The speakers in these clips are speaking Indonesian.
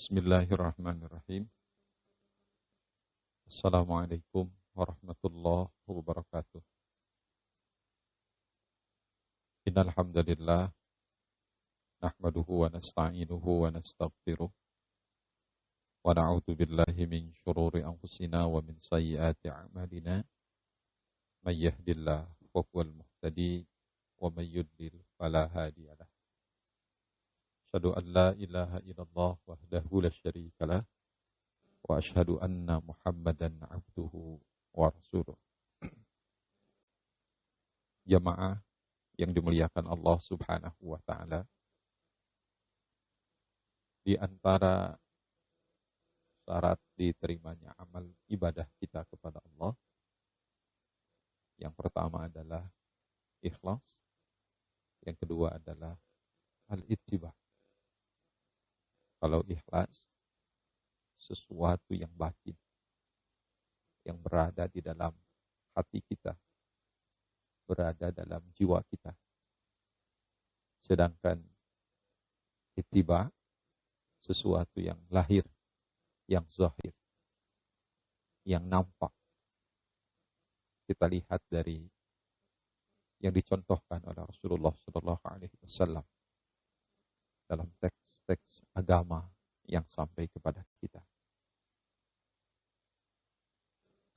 Bismillahirrahmanirrahim. Assalamualaikum warahmatullahi wabarakatuh. Innal hamdalillah nahmaduhu wa nasta'inuhu wa nastaghfiruh wa na'udzu billahi min shururi anfusina wa min sayyiati a'malina. May yahdihillahu fahuwal muhtadi wa may yudlil fala hadiyalah. Asyhadu an la ilaha illallah wahdahu la syarikalah wa asyhadu anna Muhammadan abduhu wa rasuluh. Jamaah yang dimuliakan Allah Subhanahu wa taala, di antara syarat diterimanya amal ibadah kita kepada Allah, yang pertama adalah ikhlas, yang kedua adalah al-ittiba'. Kalau ikhlas, sesuatu yang batin, yang berada di dalam hati kita, berada dalam jiwa kita. Sedangkan ittiba', sesuatu yang lahir, yang zahir, yang nampak. Kita lihat dari yang dicontohkan oleh Rasulullah SAW dalam teks-teks agama yang sampai kepada kita.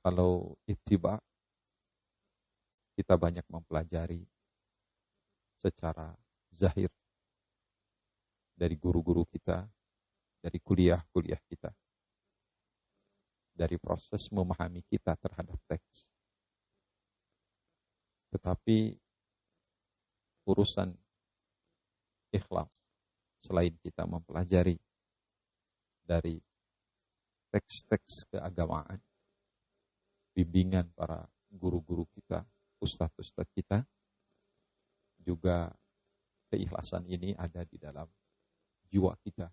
Kalau ittiba', kita banyak mempelajari secara zahir dari guru-guru kita, dari kuliah-kuliah kita, dari proses memahami kita terhadap teks. Tetapi urusan ikhlas, selain kita mempelajari dari teks-teks keagamaan, bimbingan para guru-guru kita, ustadz-ustadz kita, juga keikhlasan ini ada di dalam jiwa kita,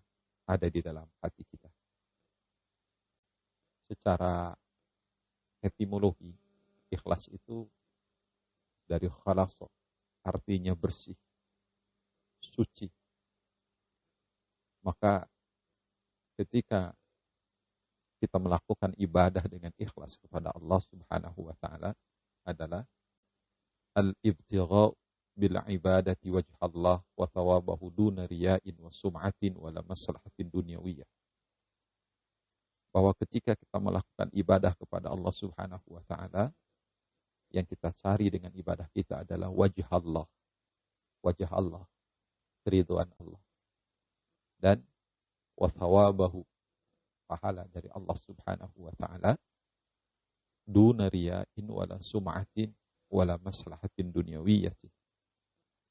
ada di dalam hati kita. Secara etimologi, ikhlas itu dari khalasa, artinya bersih, suci. Maka ketika kita melakukan ibadah dengan ikhlas kepada Allah Subhanahu wa taala adalah al-ibtigha' bil ibadati wajh Allah wa thawabahu duna riya'in wa sum'atin wa la maslahatin dunyawiyah. Bahwa ketika kita melakukan ibadah kepada Allah Subhanahu wa taala, yang kita cari dengan ibadah kita adalah wajh Allah, keridhaan Allah, dan wa thawabahu, pahala dari Allah Subhanahu wa taala, duna riya'in wala sum'atin wala maslahatin dunyawiyatin,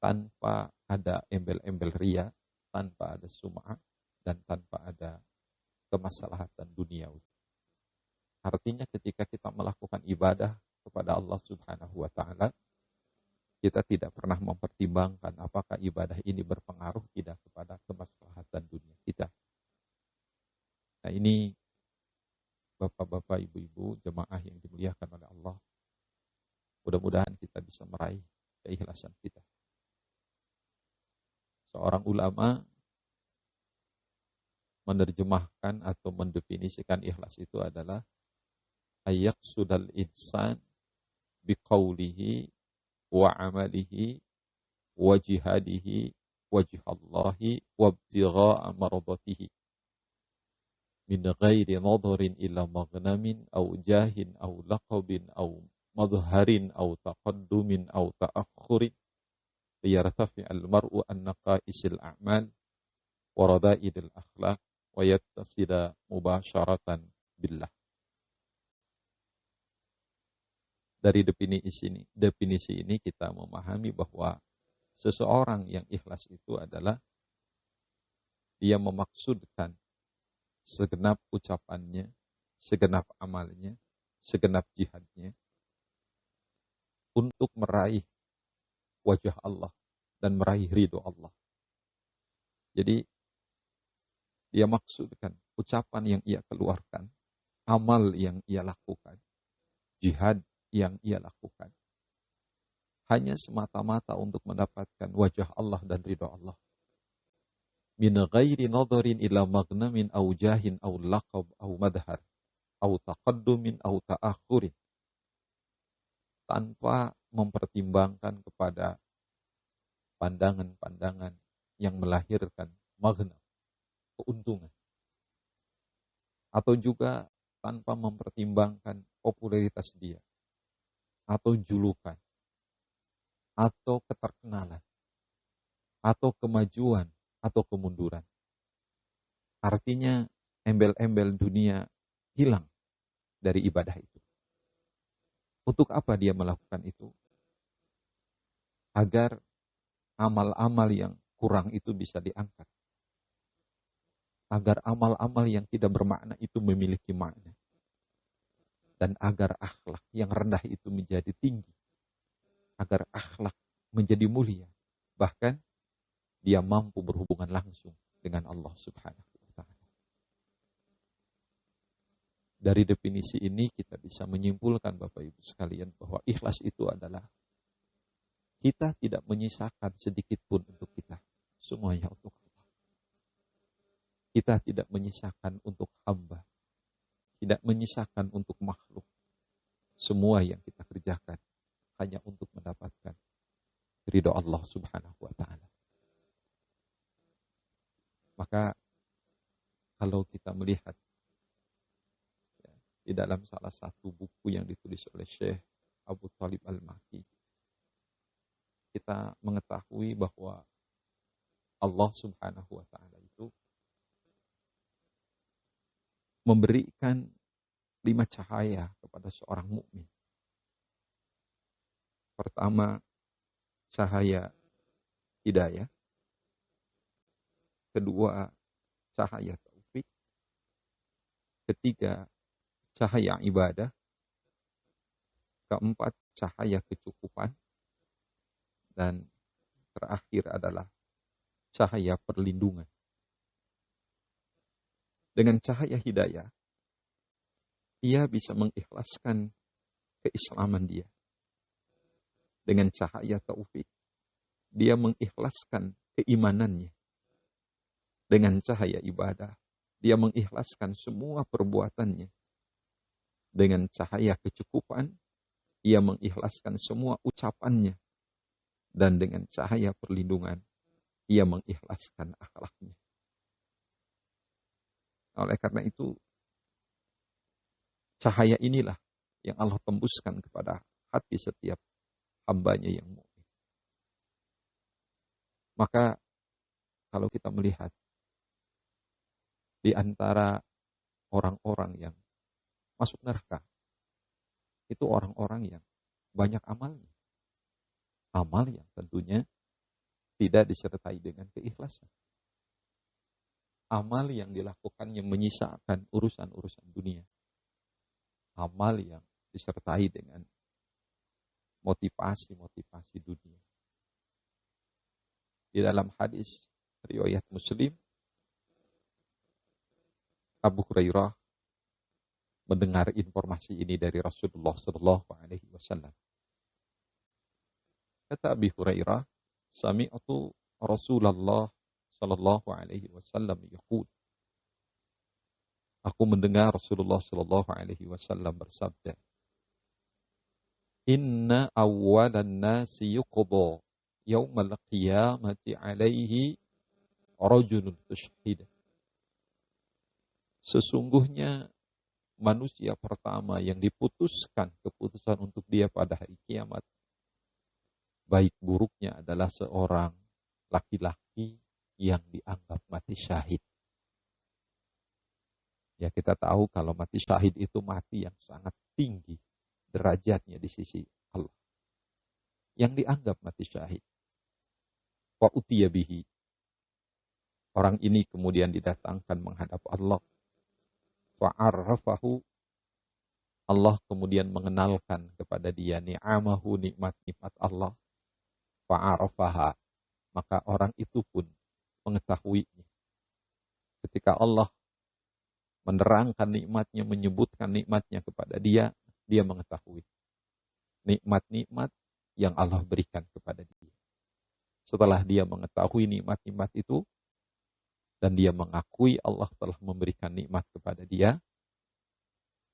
tanpa ada embel-embel riya, tanpa ada sum'ah, dan tanpa ada kemaslahatan duniawi. Artinya ketika kita melakukan ibadah kepada Allah Subhanahu wa taala, kita tidak pernah mempertimbangkan apakah ibadah ini berpengaruh tidak kepada kemaslahatan dunia kita. Nah, ini bapak-bapak, ibu-ibu, jemaah yang dimuliakan oleh Allah. Mudah-mudahan kita bisa meraih keikhlasan kita. Seorang ulama menerjemahkan atau mendefinisikan ikhlas itu adalah ayyaqsudal insan biqaulihi wa amalihi wa jihadihi wajhallahi wa ibtigha'a mardatihi min ghairi nadharin ila maghnamin aw jahin aw laqabin aw madharin aw taqaddumin aw ta'akhkhurin liyartafi'al mar'u an naqaisil a'mal wa rada'idil akhlaq wa yattasila mubasharatan billah. Dari definisi ini kita memahami bahwa seseorang yang ikhlas itu adalah dia memaksudkan segenap ucapannya, segenap amalnya, segenap jihadnya untuk meraih wajah Allah dan meraih ridho Allah. Jadi dia maksudkan ucapan yang ia keluarkan, amal yang ia lakukan, jihad yang ia lakukan hanya semata-mata untuk mendapatkan wajah Allah dan ridha Allah. min ghairi nadharin ila maghnamin aw jahin aw laqab aw madhar aw taqaddumin aw ta'akhurin, tanpa mempertimbangkan kepada pandangan-pandangan yang melahirkan maghnam, keuntungan, atau juga tanpa mempertimbangkan popularitas dia, atau julukan, atau keterkenalan, atau kemajuan, atau kemunduran. Artinya embel-embel dunia hilang dari ibadah itu. Untuk apa dia melakukan itu? Agar amal-amal yang kurang itu bisa diangkat. Agar amal-amal yang tidak bermakna itu memiliki makna. Dan agar akhlak yang rendah itu menjadi tinggi. Agar akhlak menjadi mulia. Bahkan dia mampu berhubungan langsung dengan Allah Subhanahu wa ta'ala. Dari definisi ini kita bisa menyimpulkan Bapak Ibu sekalian bahwa ikhlas itu adalah kita tidak menyisakan sedikit pun untuk kita. Semuanya untuk Allah. Kita tidak menyisakan untuk hamba. Tidak menyisakan untuk makhluk. Semua yang kita kerjakan hanya untuk mendapatkan ridho Allah Subhanahu wa ta'ala. Maka kalau kita melihat ya, di dalam salah satu buku yang ditulis oleh Syekh Abu Thalib Al-Maki, kita mengetahui bahwa Allah Subhanahu wa ta'ala itu memberikan 5 cahaya kepada seorang mukmin. Pertama, cahaya hidayah. Kedua, cahaya taufik. Ketiga, cahaya ibadah. Keempat, cahaya kecukupan. Dan terakhir adalah cahaya perlindungan. Dengan cahaya hidayah, ia bisa mengikhlaskan keislaman dia. Dengan cahaya taufik, dia mengikhlaskan keimanannya. Dengan cahaya ibadah, dia mengikhlaskan semua perbuatannya. Dengan cahaya kecukupan, ia mengikhlaskan semua ucapannya. Dan dengan cahaya perlindungan, ia mengikhlaskan akhlaknya. Oleh karena itu, cahaya inilah yang Allah tembuskan kepada hati setiap hambanya yang mukmin. Maka kalau kita melihat di antara orang-orang yang masuk neraka, itu orang-orang yang banyak amalnya. Amal yang tentunya tidak disertai dengan keikhlasan. Amal yang dilakukannya menyisakan urusan-urusan dunia. Amal yang disertai dengan motivasi-motivasi dunia. Di dalam hadis riwayat Muslim, Abu Hurairah mendengar informasi ini dari Rasulullah SAW. Kata Abu Hurairah, sami'tu Rasulullah sallallahu alaihi wasallam yaqul. Aku mendengar Rasulullah sallallahu alaihi wasallam bersabda, "Inna awwalan nasi yuqda yaumal qiyamati alaihi rajulun tushhid." Sesungguhnya manusia pertama yang diputuskan keputusan untuk dia pada hari kiamat, baik buruknya adalah seorang laki-laki yang dianggap mati syahid. Ya, kita tahu kalau mati syahid itu mati yang sangat tinggi derajatnya di sisi Allah. Yang dianggap mati syahid. Wa utiya bihi. Orang ini kemudian didatangkan menghadap Allah. Fa'arrafahu. Allah kemudian mengenalkan kepada dia ni'amahu, nikmat-nikmat Allah. Fa'arrafaha. Maka orang itu pun mengetahuinya. Ketika Allah menerangkan nikmatnya, menyebutkan nikmatnya kepada dia, dia mengetahui nikmat-nikmat yang Allah berikan kepada dia. Setelah dia mengetahui nikmat-nikmat itu, dan dia mengakui Allah telah memberikan nikmat kepada dia,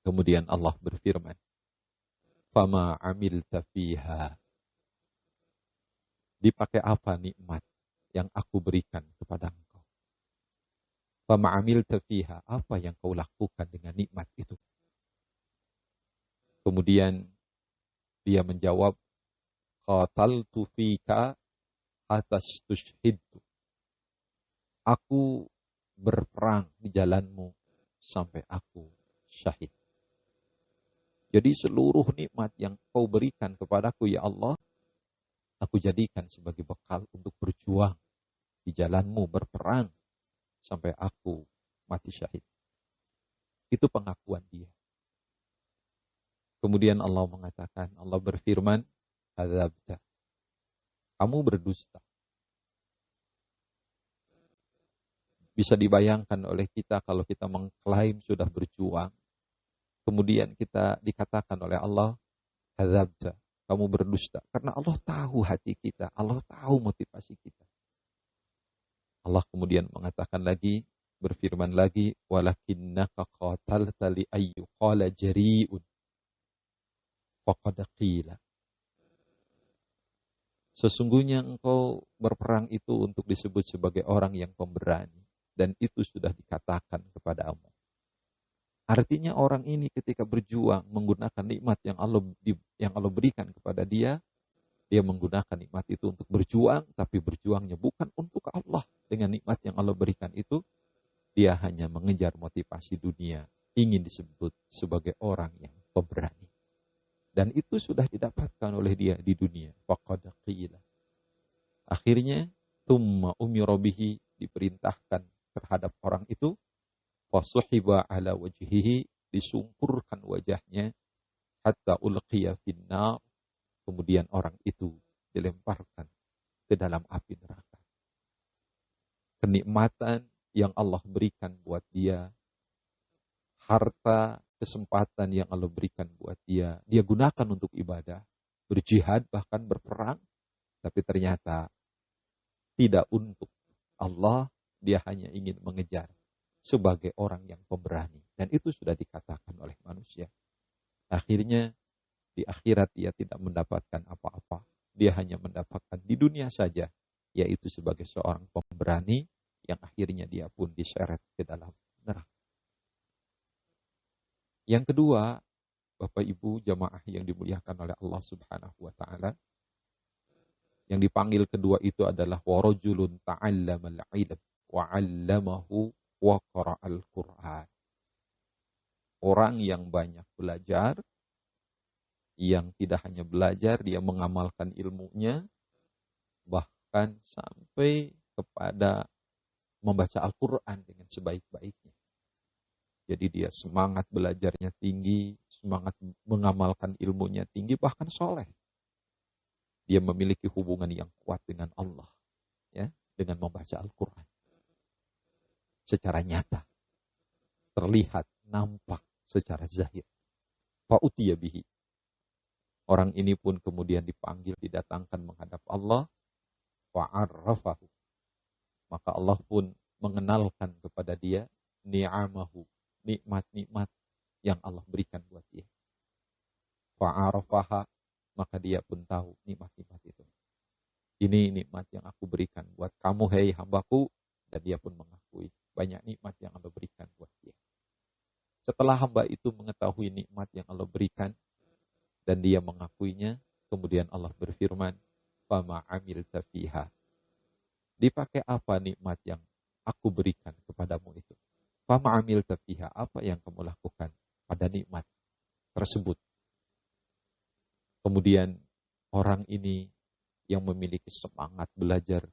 kemudian Allah berfirman, "Fama amilta fiha." Dipakai apa nikmat yang aku berikan kepada engkau? Fama amilta fiha, apa yang kau lakukan dengan nikmat itu? Kemudian dia menjawab, qataltu fika atas tushhidtu. Aku berperang di jalanmu sampai aku syahid. Jadi seluruh nikmat yang kau berikan kepadaku ya Allah, aku jadikan sebagai bekal untuk berjuang di jalanmu, berperang sampai aku mati syahid. Itu pengakuan dia. Kemudian Allah mengatakan, Allah berfirman, "Kadzabta." Kamu berdusta. Bisa dibayangkan oleh kita kalau kita mengklaim sudah berjuang, kemudian kita dikatakan oleh Allah, "Kadzabta." Kamu berdusta. Karena Allah tahu hati kita. Allah tahu motivasi kita. Allah kemudian mengatakan lagi, berfirman lagi, "Walakinnaka qatalta li ayyuqala jari'un." Faqad qila. Sesungguhnya engkau berperang itu untuk disebut sebagai orang yang pemberani. Dan itu sudah dikatakan kepadamu. Artinya orang ini ketika berjuang menggunakan nikmat yang Allah berikan kepada dia, dia menggunakan nikmat itu untuk berjuang, tapi berjuangnya bukan untuk Allah. Dengan nikmat yang Allah berikan itu, dia hanya mengejar motivasi dunia, ingin disebut sebagai orang yang pemberani. Dan itu sudah didapatkan oleh dia di dunia. Faqad qila. Akhirnya, thumma umira bihi, diperintahkan terhadap orang itu, fasuhiba ala wajhihi, disungkurkan wajahnya, hatta ulqiya finnar, kemudian orang itu dilemparkan ke dalam api neraka. Kenikmatan yang Allah berikan buat dia, harta, kesempatan yang Allah berikan buat dia, dia gunakan untuk ibadah, berjihad, bahkan berperang, tapi ternyata tidak untuk Allah, dia hanya ingin mengejar sebagai orang yang pemberani. Dan itu sudah dikatakan oleh manusia. Akhirnya di akhirat dia tidak mendapatkan apa-apa. Dia hanya mendapatkan di dunia saja, yaitu sebagai seorang pemberani yang akhirnya dia pun diseret ke dalam neraka. Yang kedua, Bapak Ibu jamaah yang dimuliakan oleh Allah Subhanahu wa taala, yang dipanggil kedua itu adalah warajulun ta'allamal ilm wa 'allamahu wa qara'al Qur'an. Orang yang banyak belajar, yang tidak hanya belajar, dia mengamalkan ilmunya, bahkan sampai kepada membaca Al-Quran dengan sebaik-baiknya. Jadi dia semangat belajarnya tinggi, semangat mengamalkan ilmunya tinggi, bahkan soleh. Dia memiliki hubungan yang kuat dengan Allah, ya, dengan membaca Al-Quran. Secara nyata, terlihat, nampak secara zahir. Fa'utiya bihi. Orang ini pun kemudian dipanggil, didatangkan menghadap Allah. Wa'arrafahu. Maka Allah pun mengenalkan kepada dia ni'amahu, nikmat-nikmat yang Allah berikan buat dia. Fa'arafaha, maka dia pun tahu nikmat-nikmat itu. Ini nikmat yang aku berikan buat kamu, hei hambaku. Dan dia pun mengakui banyak nikmat yang Allah berikan buat dia. Setelah hamba itu mengetahui nikmat yang Allah berikan dan dia mengakuinya, kemudian Allah berfirman, "Fama amilta fiha." Dipakai apa nikmat yang aku berikan kepadamu itu? Fama amilta fiha, apa yang kamu lakukan pada nikmat tersebut? Kemudian orang ini yang memiliki semangat belajar,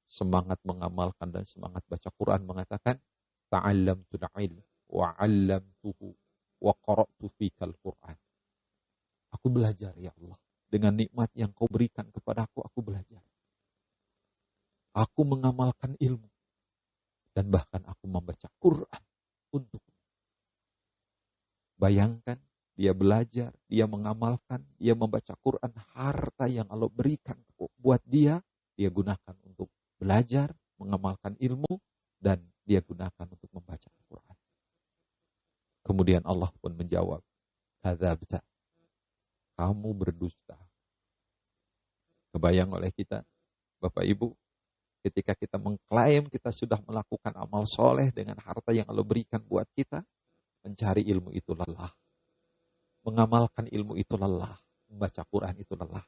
semangat mengamalkan dan semangat baca Quran mengatakan, "Ta'allamtul ilm wa 'allamtuhu wa qara'tu fikal Qur'an." Aku belajar ya Allah, dengan nikmat yang kau berikan kepadaku, aku belajar. Aku mengamalkan ilmu dan bahkan aku membaca Quran untukmu. Bayangkan, dia belajar, dia mengamalkan, dia membaca Quran, harta yang Allah berikan buat dia, dia gunakan untuk belajar, mengamalkan ilmu, dan dia gunakan untuk membaca Al-Quran. Kemudian Allah pun menjawab, kadzabta, kamu berdusta. Kebayang oleh kita, Bapak Ibu, ketika kita mengklaim kita sudah melakukan amal soleh dengan harta yang Allah berikan buat kita, mencari ilmu itu lelah. Mengamalkan ilmu itu lelah. Membaca Quran itu lelah.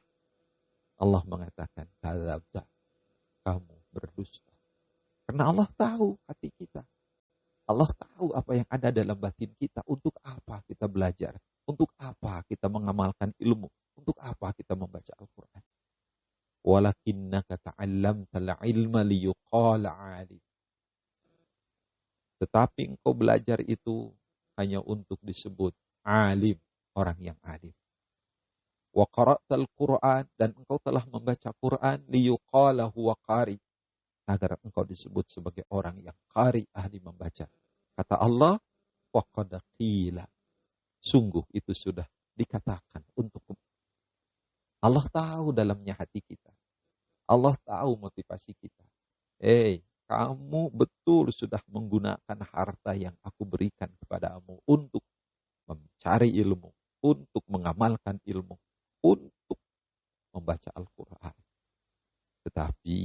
Allah mengatakan, kadzabta, kamu berdusta. Karena Allah tahu hati kita. Allah tahu apa yang ada dalam batin kita. Untuk apa kita belajar? Untuk apa kita mengamalkan ilmu? Untuk apa kita membaca Al-Quran? Walakinnaka ta'allamtal ilma liyuqala 'alim. Tetapi engkau belajar itu hanya untuk disebut alim, orang yang alim. Wa qara'tal Qur'an, dan engkau telah membaca Quran liyuqala huwa qari, agar engkau disebut sebagai orang yang qari, ahli membaca. Kata Allah, wa qad qila, sungguh itu sudah dikatakan untukmu. Allah tahu dalamnya hati kita. Allah tahu motivasi kita. Kamu betul sudah menggunakan harta yang aku berikan kepadamu untuk mencari ilmu, untuk mengamalkan ilmu, untuk membaca Al-Quran. Tetapi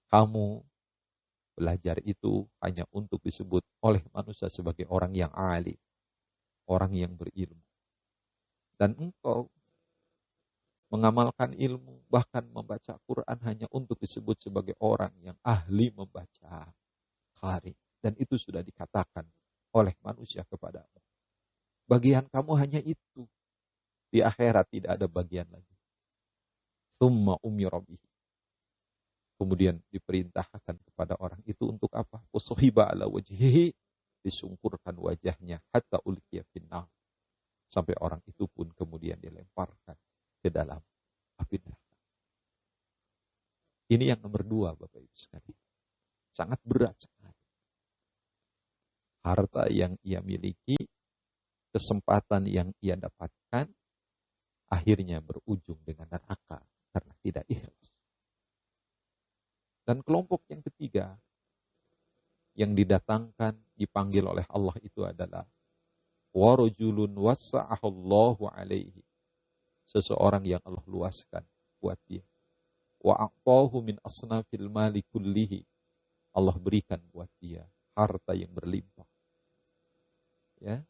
kamu belajar itu hanya untuk disebut oleh manusia sebagai orang yang alim, orang yang berilmu. Dan engkau mengamalkan ilmu, bahkan membaca Quran hanya untuk disebut sebagai orang yang ahli membaca, qari. Dan itu sudah dikatakan oleh manusia kepadamu. Bagian kamu hanya itu. Di akhirat tidak ada bagian lagi. Tsumma umira bihi. Kemudian diperintahkan kepada orang itu untuk apa? Usuhiba ala wajhihi, disungkurkan wajahnya hatta ulqiya finnar. Sampai orang itu pun kemudian dilemparkan ke dalam api neraka. Ini yang nomor 2, Bapak Ibu sekalian. Sangat berat sekali. Harta yang ia miliki, kesempatan yang ia dapatkan, akhirnya berujung dengan neraka karena tidak ikhlas. Dan kelompok yang ketiga yang didatangkan, dipanggil oleh Allah itu adalah warujulun wasa'ahallahu alaihi, seseorang yang Allah luaskan buat dia. Wa a'tahu min asnafil mali kullihi, Allah berikan buat dia harta yang berlimpah. Ya.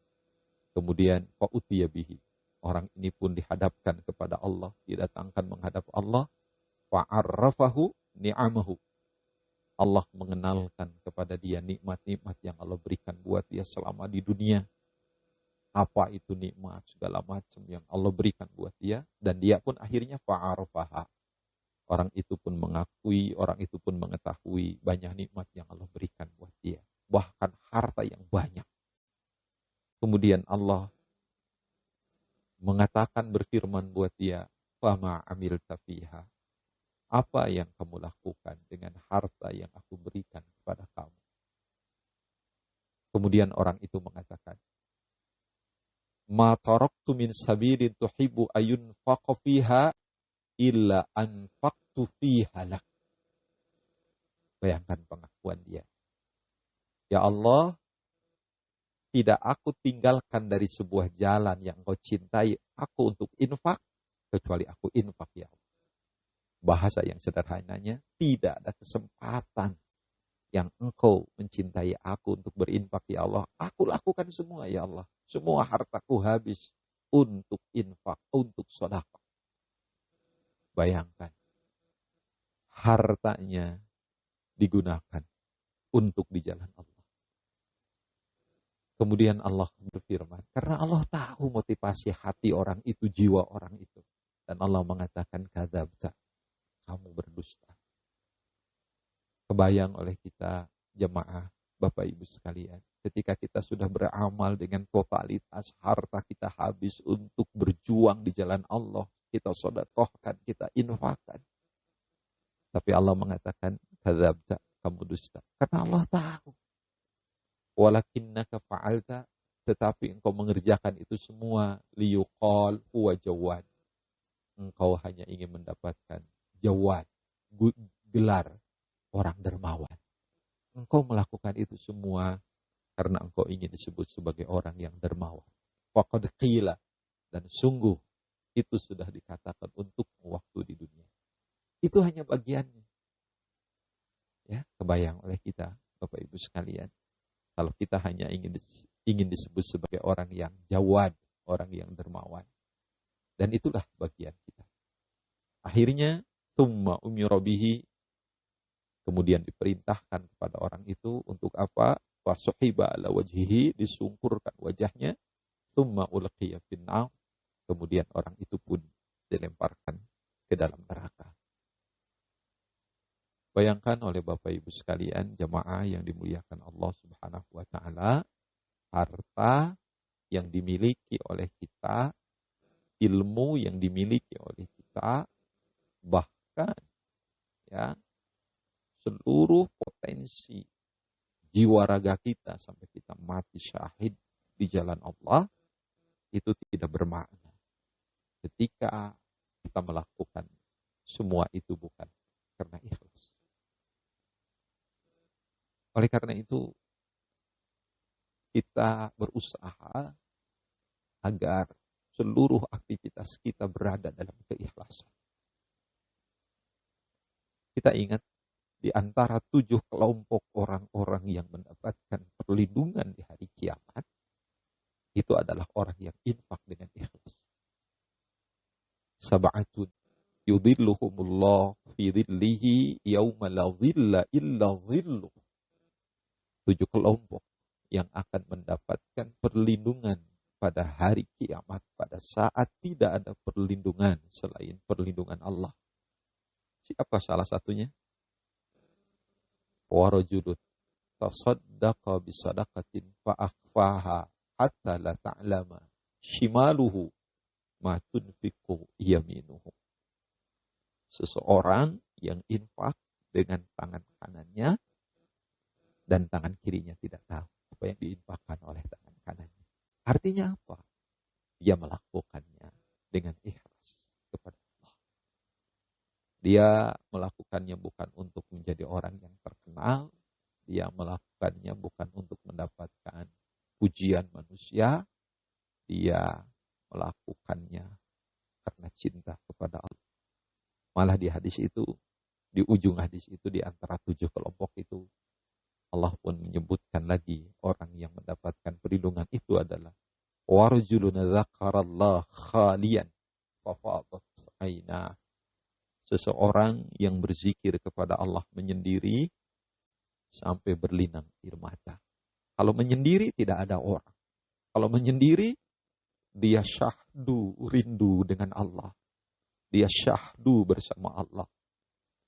Kemudian fa'utiya bihi, orang ini pun dihadapkan kepada Allah, didatangkan menghadap Allah. Fa'arrafahu ni'amahu, Allah mengenalkan kepada dia nikmat-nikmat yang Allah berikan buat dia selama di dunia. Apa itu nikmat, segala macam yang Allah berikan buat dia. Dan dia pun akhirnya fa'arafaha, orang itu pun mengakui, orang itu pun mengetahui banyak nikmat yang Allah berikan buat dia. Bahkan harta yang banyak. Kemudian Allah mengatakan, berfirman buat dia, fama amilta fiha, apa yang kamu lakukan dengan harta yang aku berikan kepada kamu? Kemudian orang itu mengatakan, ma taraktu min sabilin tuhibbu ayunfaqa fiha illa anfaqtu fiha lak. Bayangkan pengakuan dia. Ya Allah, tidak aku tinggalkan dari sebuah jalan yang engkau cintai aku untuk infak, kecuali aku infak ya Allah. Bahasa yang sederhananya, tidak ada kesempatan yang engkau mencintai aku untuk berinfak ya Allah. Aku lakukan semua ya Allah. Semua hartaku habis untuk infak, untuk sedekah. Bayangkan, hartanya digunakan untuk di jalan Allah. Kemudian Allah berfirman, karena Allah tahu motivasi hati orang itu, jiwa orang itu. Dan Allah mengatakan, kadzabta, kamu berdusta. Kebayang oleh kita, jemaah, Bapak Ibu sekalian, ketika kita sudah beramal dengan totalitas, harta kita habis untuk berjuang di jalan Allah, kita sedekahkan, kita infakkan. Tapi Allah mengatakan, kadzabta, kamu dusta. Karena Allah tahu. Walakinnaka fa'alta, tetapi engkau mengerjakan itu semua liyuqal huwa jawad. Engkau hanya ingin mendapatkan jawad, gelar orang dermawan. engkau melakukan itu semua karena engkau ingin disebut sebagai orang yang dermawan. Faqad qila, dan sungguh itu sudah dikatakan untukmu waktu di dunia. Itu hanya bagiannya. Ya, kebayang oleh kita, Bapak Ibu sekalian, kalau kita hanya ingin disebut sebagai orang yang jawad, orang yang dermawan. Dan itulah bagian kita. Akhirnya, tsumma umira bihi, kemudian diperintahkan kepada orang itu untuk apa? Fasuhiba ala wajhihi, disungkurkan wajahnya, tsumma ulqiya finnar, kemudian orang itu pun dilemparkan ke dalam neraka. Bayangkan oleh Bapak Ibu sekalian, jamaah yang dimuliakan Allah Subhanahu wa taala, harta yang dimiliki oleh kita, ilmu yang dimiliki oleh kita, bahkan ya seluruh potensi jiwa raga kita sampai kita mati syahid di jalan Allah, itu tidak bermakna ketika kita melakukan semua itu bukan karena ikhlas. Oleh karena itu, kita berusaha agar seluruh aktivitas kita berada dalam keikhlasan. Kita ingat, di antara 7 kelompok orang-orang yang mendapatkan perlindungan di hari kiamat, itu adalah orang yang infak dengan ikhlas. Sab'atun yudhilluhumullah fi dhillihi yawma la dhilla illa dhilluh. 7 kelompok yang akan mendapatkan perlindungan pada hari kiamat, pada saat tidak ada perlindungan selain perlindungan Allah. Siapa salah satunya? Wa rajulun tasaddaqa bisadaqatin fa akhfaha hatta la ta'lama shimaluhu ma tunfiqu yaminuhu. Seseorang yang infak dengan tangan kanannya dan tangan kirinya tidak tahu apa yang diinfakkan oleh tangan kanannya. Artinya apa? Dia melakukannya dengan ikhlas kepada Allah. Dia melakukannya bukan untuk menjadi orang yang terkenal. Dia melakukannya bukan untuk mendapatkan pujian manusia. Dia melakukannya karena cinta kepada Allah. Malah di hadis itu, di ujung hadis itu, di antara 7 kelompok itu, Allah pun menyebutkan lagi orang yang mendapatkan perlindungan itu adalah warjulun dzakarallah khalian fafadat aina. Seseorang yang berzikir kepada Allah menyendiri sampai berlinang air mata. Kalau menyendiri tidak ada orang. Kalau menyendiri dia syahdu, rindu dengan Allah. Dia syahdu bersama Allah.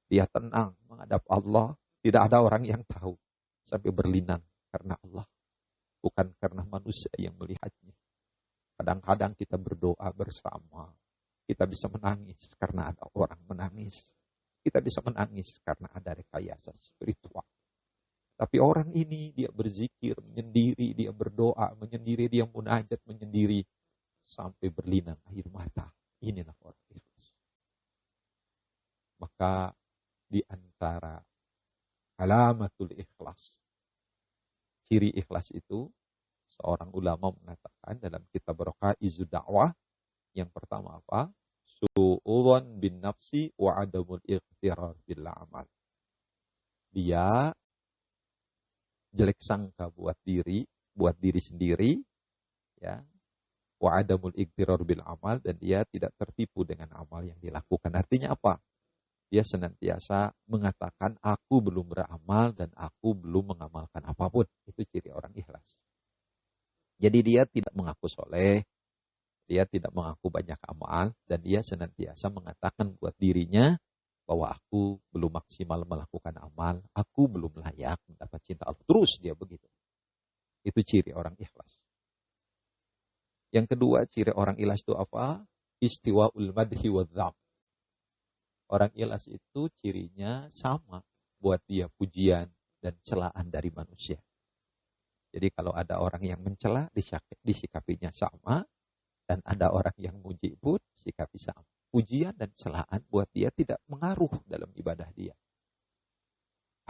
Dia tenang menghadap Allah, tidak ada orang yang tahu. Sampai berlinang karena Allah, bukan karena manusia yang melihatnya. Kadang-kadang kita berdoa bersama, kita bisa menangis karena ada orang menangis. Kita bisa menangis karena ada rekayasa spiritual. Tapi orang ini dia berzikir menyendiri, dia berdoa menyendiri, dia munajat menyendiri sampai berlinang air mata. Inilah orang ikhlas. Maka di antara alamatul ikhlas, ciri ikhlas itu, seorang ulama mengatakan dalam kitab Raqaizud Da'wah, yang pertama apa? Su'udhan bin nafsi wa adamul iqtirar bil amal. Dia jelek sangka buat diri sendiri, ya. Wa adamul iqtirar bil amal, dan dia tidak tertipu dengan amal yang dilakukan. Artinya apa? Dia senantiasa mengatakan, aku belum beramal dan aku belum mengamalkan apapun. Itu ciri orang ikhlas. Jadi dia tidak mengaku soleh, dia tidak mengaku banyak amal, dan dia senantiasa mengatakan buat dirinya bahwa aku belum maksimal melakukan amal, aku belum layak mendapat cinta Allah. Terus dia begitu. Itu ciri orang ikhlas. Yang kedua, ciri orang ikhlas itu apa? Istiwa'ul madhi wa dham. Orang ikhlas itu cirinya sama buat dia pujian dan celaan dari manusia. Jadi kalau ada orang yang mencela, disikapinya sama. Dan ada orang yang muji pun sikapi sama. Pujian dan celaan buat dia tidak mengaruh dalam ibadah dia.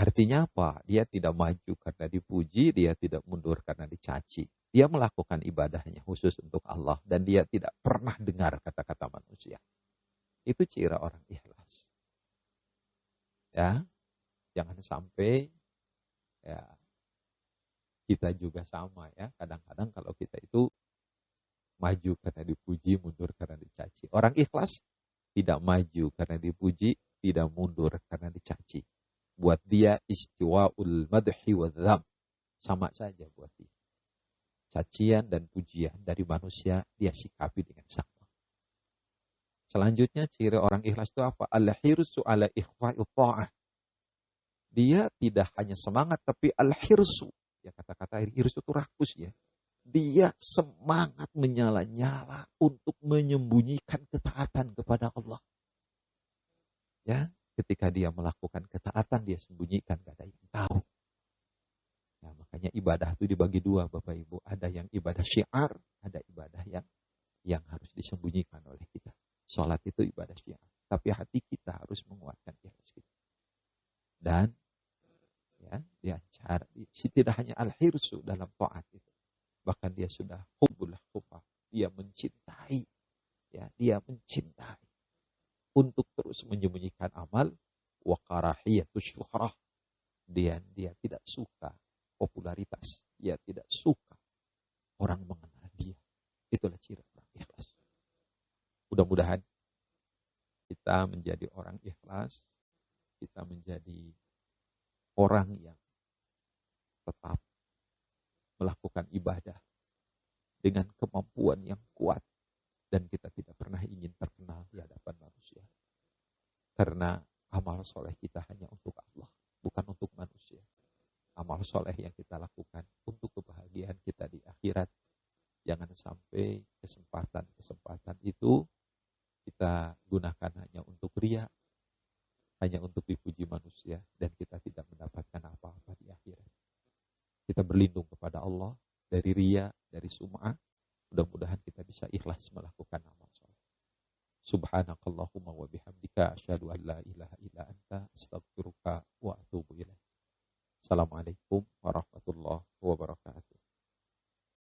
Artinya apa? Dia tidak maju karena dipuji, dia tidak mundur karena dicaci. Dia melakukan ibadahnya khusus untuk Allah dan dia tidak pernah dengar kata-kata manusia. Itu ciri orang ikhlas. Ya, jangan sampai ya kita juga sama ya. Kadang-kadang kalau kita itu maju karena dipuji, mundur karena dicaci. Orang ikhlas tidak maju karena dipuji, tidak mundur karena dicaci. Buat dia istiwa'ul madhi wa dham. Sama saja buat dia. Cacian dan pujian dari manusia dia sikapi dengan sama. Selanjutnya ciri orang ikhlas itu apa? Al-hirsu ala ikhfa'il ta'ah. Dia tidak hanya semangat tapi al-hirsu. Ya kata-kata hirsu itu rakus ya. Dia semangat menyala-nyala untuk menyembunyikan ketaatan kepada Allah. Ya, ketika dia melakukan ketaatan dia sembunyikan, gak ada yang tahu. Ya, makanya ibadah itu dibagi dua Bapak Ibu. Ada yang ibadah syiar, ada ibadah yang harus disembunyikan oleh kita. Sholat itu ibadah syiar. Tapi hati kita harus menguatkan ikhlas kita. Dan ya, tidak hanya al-hirsu dalam taat itu. Bahkan dia sudah hubbul khufah. Dia mencintai. Ya, dia mencintai. Untuk terus menyembunyikan amal. Wa karahiyatus syuhrah. Dia tidak suka popularitas. Dia tidak suka orang mengenal dia. Itulah ciri orang ikhlas. Mudah-mudahan kita menjadi orang ikhlas. Kita menjadi orang yang tetap melakukan ibadah dengan kemampuan yang kuat. Dan kita tidak pernah ingin terkenal di hadapan manusia. Karena amal soleh kita hanya untuk Allah. Bukan untuk manusia. Amal soleh yang kita lakukan untuk kebahagiaan kita di akhirat. Jangan sampai kesempatan itu kita gunakan hanya untuk riya. Hanya untuk dipuji manusia. Dan kita tidak mendapatkan apa-apa di akhirat. Kita berlindung kepada Allah dari riya, dari sum'ah. Mudah-mudahan kita bisa ikhlas melakukan amal soleh. Subhanakallahumma wa bihamdika asyhadu an la ilaha illa anta astaghfiruka wa atubu ilaik. Assalamualaikum warahmatullahi wabarakatuh.